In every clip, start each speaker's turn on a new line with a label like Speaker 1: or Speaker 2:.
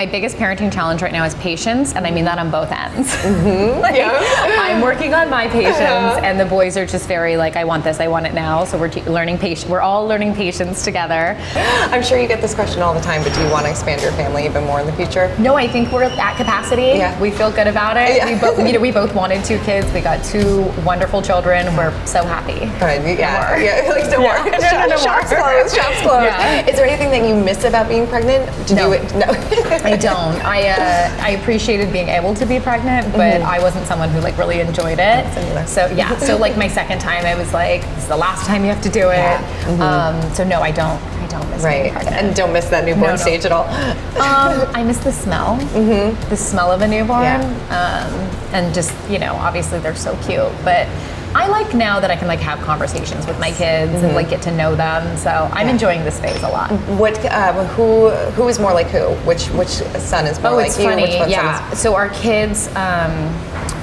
Speaker 1: My biggest parenting challenge right now is patience, and I mean that on both ends. I'm working on my patience, and the boys are just very like, I want this, I want it now. So we're all learning patience together.
Speaker 2: I'm sure you get this question all the time, but do you want to expand your family even more in the future?
Speaker 1: No, I think we're at capacity.
Speaker 2: Yeah.
Speaker 1: We feel good about it.
Speaker 2: Yeah.
Speaker 1: We both wanted 2 kids. We got 2 wonderful children. We're so happy.
Speaker 2: Good. Yeah. Like no more.
Speaker 1: No
Speaker 2: Shop's
Speaker 1: more.
Speaker 2: closed. Shop's closed.
Speaker 1: Yeah.
Speaker 2: Is there anything that you miss about being pregnant?
Speaker 1: No.
Speaker 2: No.
Speaker 1: I don't. I appreciated being able to be pregnant, but I wasn't someone who like really enjoyed it. So like my second time, I was like, this is the last time you have to do it. Yeah. So no, I don't miss being pregnant.
Speaker 2: And don't miss that newborn stage at all.
Speaker 1: I miss the smell. The smell of a newborn. And just, obviously they're so cute, but I like now that I can like have conversations with my kids and like get to know them. So I'm enjoying this phase a lot.
Speaker 2: Who is more like who? Which son is more like you?
Speaker 1: Funny.
Speaker 2: Which one
Speaker 1: Yeah. So our kids,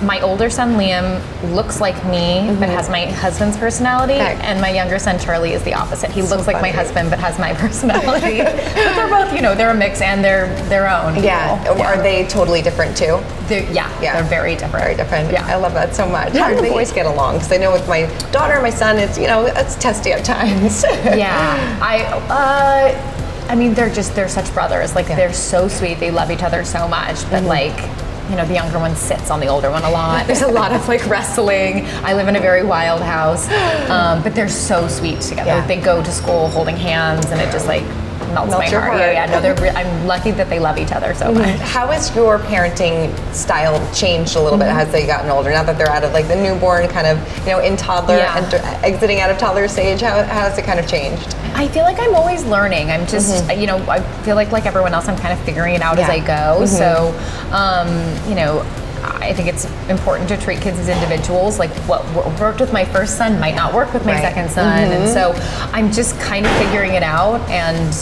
Speaker 1: my older son Liam looks like me but has my husband's personality, and my younger son Charlie is the opposite. He looks like my husband but has my personality. But they're both, they're a mix and they're their own.
Speaker 2: Yeah. Are they totally different too?
Speaker 1: They're very different.
Speaker 2: Very different.
Speaker 1: Yeah.
Speaker 2: I love that so much. How do the boys get along? Because I know with my daughter and my son, it's testy at times.
Speaker 1: Yeah. I mean, they're such brothers. Like they're so sweet. They love each other so much. But the younger one sits on the older one a lot. There's a lot of like wrestling. I live in a very wild house, but they're so sweet together.
Speaker 2: Yeah.
Speaker 1: They go to school holding hands, and it just like melts my heart. I'm lucky that they love each other so much.
Speaker 2: How has your parenting style changed a little bit as they gotten older? Now that they're out of like the newborn kind of, in toddler and exiting out of toddler stage, how has it kind of changed?
Speaker 1: I feel like I'm always learning. I'm just, I feel like everyone else, I'm kind of figuring it out as I go. So, I think it's important to treat kids as individuals. Like what worked with my first son might not work with my second son. And so I'm just kind of figuring it out and,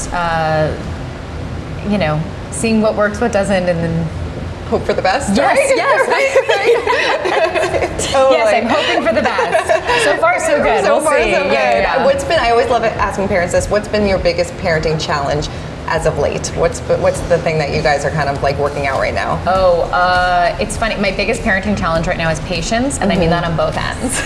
Speaker 1: seeing what works, what doesn't, and then
Speaker 2: hope for the best.
Speaker 1: Yes.
Speaker 2: Totally.
Speaker 1: Yes, I'm hoping for the best. So far, so good.
Speaker 2: So far, so good.
Speaker 1: Yeah.
Speaker 2: I always love asking parents this. What's been your biggest parenting challenge as of late? What's the thing that you guys are kind of like working out right now?
Speaker 1: It's funny. My biggest parenting challenge right now is patience, and I mean that on both ends.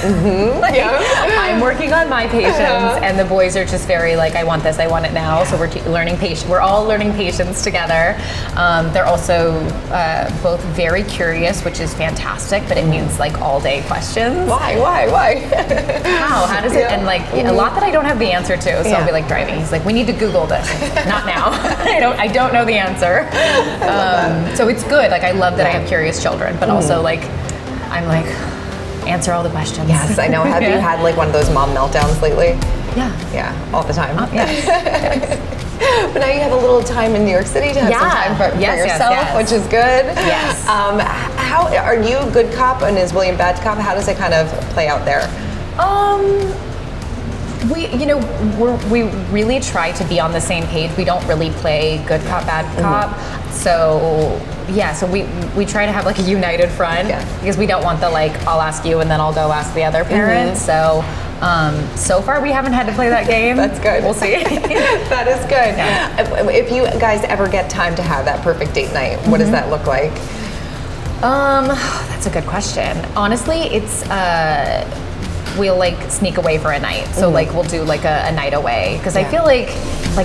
Speaker 1: I'm working on my patience, and the boys are just very like, I want this, I want it now. So we're all learning patience together. They're also both very curious, which is fantastic, but it means like all day questions.
Speaker 2: Why?
Speaker 1: How does it? And like a lot that I don't have the answer to. So I'll be like driving. He's like, we need to Google this. Not now. I don't know the answer. So it's good. Like I love that I have curious children, but also like I'm like answer all the questions.
Speaker 2: Yes, I know. Have you had like one of those mom meltdowns lately?
Speaker 1: Yeah,
Speaker 2: all the time.
Speaker 1: Yes.
Speaker 2: But now you have a little time in New York City to have some time for yourself, which is good.
Speaker 1: Yes.
Speaker 2: How are you good cop and is William bad cop? How does it kind of play out there?
Speaker 1: We really try to be on the same page. We don't really play good cop, bad cop. So we try to have like a united front because we don't want the like, I'll ask you and then I'll go ask the other parent. So far we haven't had to play that game.
Speaker 2: That's good.
Speaker 1: We'll see.
Speaker 2: That is good. Yeah. If you guys ever get time to have that perfect date night, what does that look like?
Speaker 1: That's a good question. Honestly, it's we'll like sneak away for a night. So like we'll do like a night away because I feel like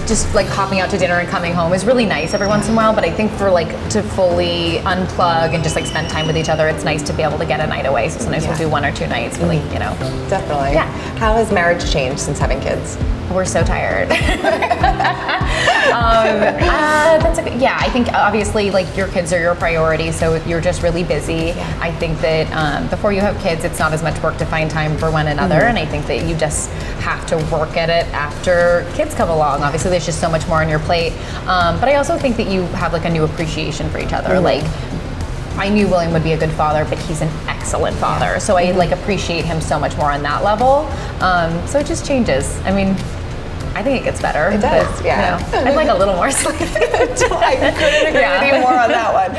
Speaker 1: just like hopping out to dinner and coming home is really nice every once in a while, but I think for like to fully unplug and just like spend time with each other, it's nice to be able to get a night away. So sometimes we'll do 1 or 2 nights for like,
Speaker 2: Definitely.
Speaker 1: Yeah.
Speaker 2: How has marriage changed since having kids?
Speaker 1: We're so tired. I think obviously like your kids are your priority, so you're just really busy. I think that before you have kids, it's not as much work to find time for one another, and I think that you just have to work at it after kids come along. Obviously, there's just so much more on your plate, but I also think that you have like a new appreciation for each other. Like, I knew William would be a good father, but he's an excellent father, so I like appreciate him so much more on that level. So it just changes. I mean, I think it gets better.
Speaker 2: It does,
Speaker 1: but, I'd like a little more sleep.
Speaker 2: I couldn't agree with you more on that one.